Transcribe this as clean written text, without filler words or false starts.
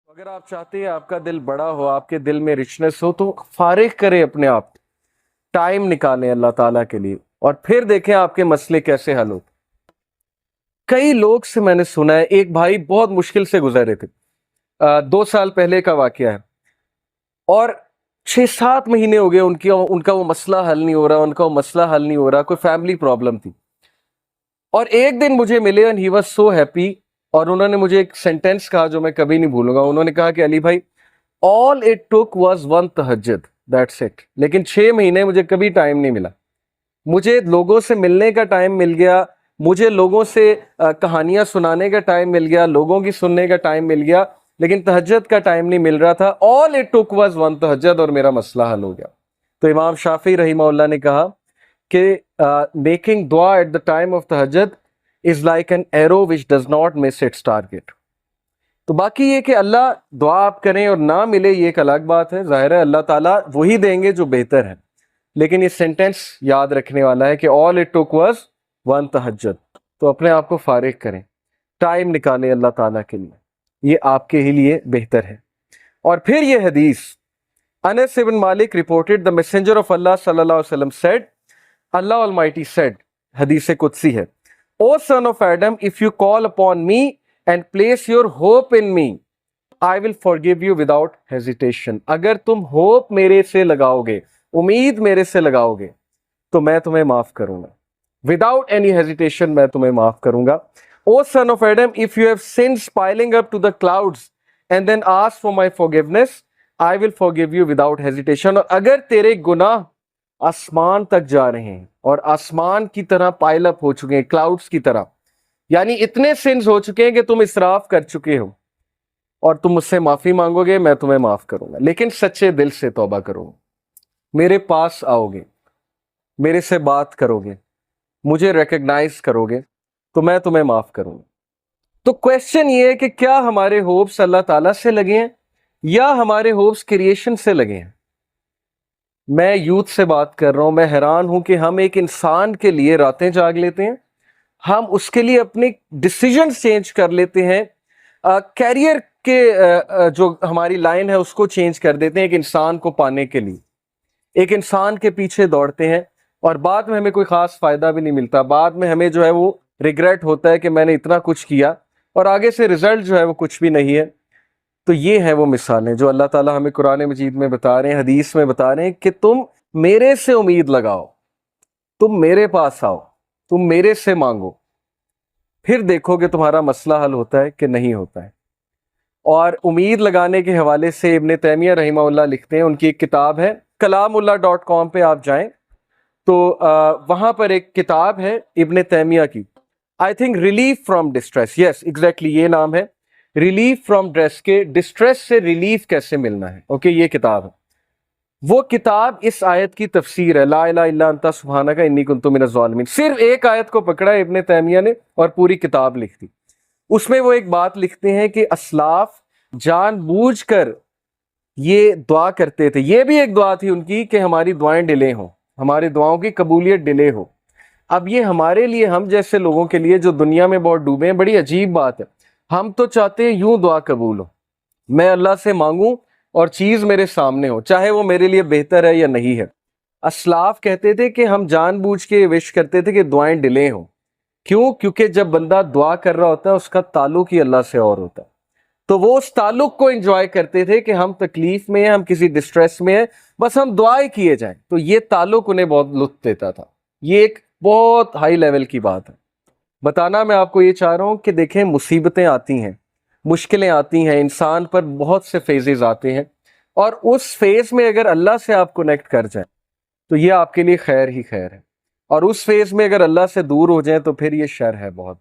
اگر آپ چاہتے ہیں آپ کا دل بڑا ہو، آپ کے دل میں رچنس ہو، تو فارغ کریں اپنے آپ، ٹائم نکالیں اللہ تعالیٰ کے لیے، اور پھر دیکھیں آپ کے مسئلے کیسے حل ہوتے۔ کئی لوگ سے میں نے سنا ہے، ایک بھائی بہت مشکل سے گزرے تھے، 2 سال پہلے کا واقعہ ہے، اور 6-7 مہینے ہو گئے ان کا وہ مسئلہ حل نہیں ہو رہا، ان کا وہ مسئلہ حل نہیں ہو رہا، کوئی فیملی پرابلم تھی۔ اور ایک دن مجھے ملے and he was so happy, اور انہوں نے مجھے ایک سینٹینس کہا جو میں کبھی نہیں بھولوں گا۔ انہوں نے کہا کہ علی بھائی، all it took was one تہجد، that's it، لیکن 6 مہینے مجھے کبھی ٹائم نہیں ملا، مجھے لوگوں سے ملنے کا ٹائم مل گیا، مجھے لوگوں سے کہانیاں سنانے کا ٹائم مل گیا، لوگوں کی سننے کا ٹائم مل گیا، لیکن تہجد کا ٹائم نہیں مل رہا تھا۔ all it took was one تہجد، اور میرا مسئلہ حل ہو گیا۔ تو امام شافعی رحمہ اللہ نے کہا کہ میکنگ دعا ایٹ دا ٹائم آف تہجد is like an arrow which does not miss its target. تو باقی یہ کہ اللہ دعا آپ کریں اور نہ ملے، یہ ایک الگ بات ہے، ظاہر ہے اللہ تعالیٰ وہی دیں گے جو بہتر ہے، لیکن یہ سینٹینس یاد رکھنے والا ہے کہ all it took was one تہجد۔ تو اپنے آپ کو فارغ کریں، ٹائم نکالیں اللہ تعالیٰ کے لیے، یہ آپ کے ہی لیے بہتر ہے۔ اور پھر یہ حدیث، انس بن مالک reported the messenger of Allah صلی اللہ علیہ وسلم said, Allah Almighty said، حدیث قدسی ہے، O son of Adam, if you call upon me and place your hope in me, I will forgive you without hesitation۔ اگر تم ہوپ میرے سے لگاؤ گے، امید میرے سے لگاؤ گے، تو میں تمہیں معاف کروں گا، without any hesitation میں تمہیں معاف کروں گا۔ O son of Adam, if you have sins piling up to the clouds and then ask for my forgiveness, I will forgive you without hesitation۔ اور اگر تیرے گناہ آسمان تک جا رہے ہیں اور آسمان کی طرح پائل اپ ہو چکے ہیں، کلاؤڈز کی طرح، یعنی اتنے سنز ہو چکے ہیں کہ تم اسراف کر چکے ہو، اور تم مجھ سے معافی مانگو گے، میں تمہیں معاف کروں گا، لیکن سچے دل سے توبہ کرو گے، میرے پاس آؤ گے، میرے سے بات کرو گے، مجھے ریکگنائز کرو گے، تو میں تمہیں معاف کروں گا۔ تو کویسچن یہ ہے کہ کیا ہمارے ہوپس اللہ تعالیٰ سے لگے ہیں یا ہمارے ہوپس کریشن سے لگے ہیں؟ میں یوتھ سے بات کر رہا ہوں، میں حیران ہوں کہ ہم ایک انسان کے لیے راتیں جاگ لیتے ہیں، ہم اس کے لیے اپنے ڈیسیجنز چینج کر لیتے ہیں، کیریئر کے جو ہماری لائن ہے اس کو چینج کر دیتے ہیں ایک انسان کو پانے کے لیے، ایک انسان کے پیچھے دوڑتے ہیں، اور بعد میں ہمیں کوئی خاص فائدہ بھی نہیں ملتا، بعد میں ہمیں جو ہے وہ ریگریٹ ہوتا ہے کہ میں نے اتنا کچھ کیا اور آگے سے رزلٹ جو ہے وہ کچھ بھی نہیں ہے۔ تو یہ ہیں وہ مثالیں جو اللہ تعالیٰ ہمیں قرآن مجید میں بتا رہے ہیں، حدیث میں بتا رہے ہیں کہ تم میرے سے امید لگاؤ، تم میرے پاس آؤ، تم میرے سے مانگو، پھر دیکھو کہ تمہارا مسئلہ حل ہوتا ہے کہ نہیں ہوتا ہے۔ اور امید لگانے کے حوالے سے ابن تیمیہ رحمہ اللہ لکھتے ہیں، ان کی ایک کتاب ہے kalamullah.com پہ آپ جائیں تو وہاں پر ایک کتاب ہے ابن تیمیہ کی، I think relief from distress, yes exactly یہ نام ہے، ریلیف فرام ڈسٹریس، کے ڈسٹریس سے ریلیف کیسے ملنا ہے، اوکے یہ کتاب ہے۔ وہ کتاب اس آیت کی تفسیر ہے، لا الہ الا انت سبحانک انی کنت من الظالمین، صرف ایک آیت کو پکڑا ہے ابن تیمیہ نے اور پوری کتاب لکھ دی۔ اس میں وہ ایک بات لکھتے ہیں کہ اسلاف جان بوجھ کر یہ دعا کرتے تھے، یہ بھی ایک دعا تھی ان کی کہ ہماری دعائیں ڈیلے ہوں، ہماری دعاؤں کی قبولیت ڈیلے ہو۔ اب یہ ہمارے لیے، ہم جیسے لوگوں کے لیے جو دنیا میں بہت ڈوبے ہیں، بڑی عجیب بات ہے، ہم تو چاہتے ہیں یوں دعا قبول ہو، میں اللہ سے مانگوں اور چیز میرے سامنے ہو، چاہے وہ میرے لیے بہتر ہے یا نہیں ہے۔ اسلاف کہتے تھے کہ ہم جان بوجھ کے وش کرتے تھے کہ دعائیں ڈیلے ہوں، کیوں؟ کیونکہ جب بندہ دعا کر رہا ہوتا ہے اس کا تعلق ہی اللہ سے اور ہوتا ہے، تو وہ اس تعلق کو انجوائے کرتے تھے کہ ہم تکلیف میں ہیں، ہم کسی ڈسٹریس میں ہیں، بس ہم دعائیں کیے جائیں، تو یہ تعلق انہیں بہت لطف دیتا تھا۔ یہ ایک بہت ہائی لیول کی بات ہے۔ بتانا میں آپ کو یہ چاہ رہا ہوں کہ دیکھیں مصیبتیں آتی ہیں، مشکلیں آتی ہیں، انسان پر بہت سے فیزز آتے ہیں، اور اس فیز میں اگر اللہ سے آپ کنیکٹ کر جائیں تو یہ آپ کے لیے خیر ہی خیر ہے، اور اس فیز میں اگر اللہ سے دور ہو جائیں تو پھر یہ شر ہے بہت۔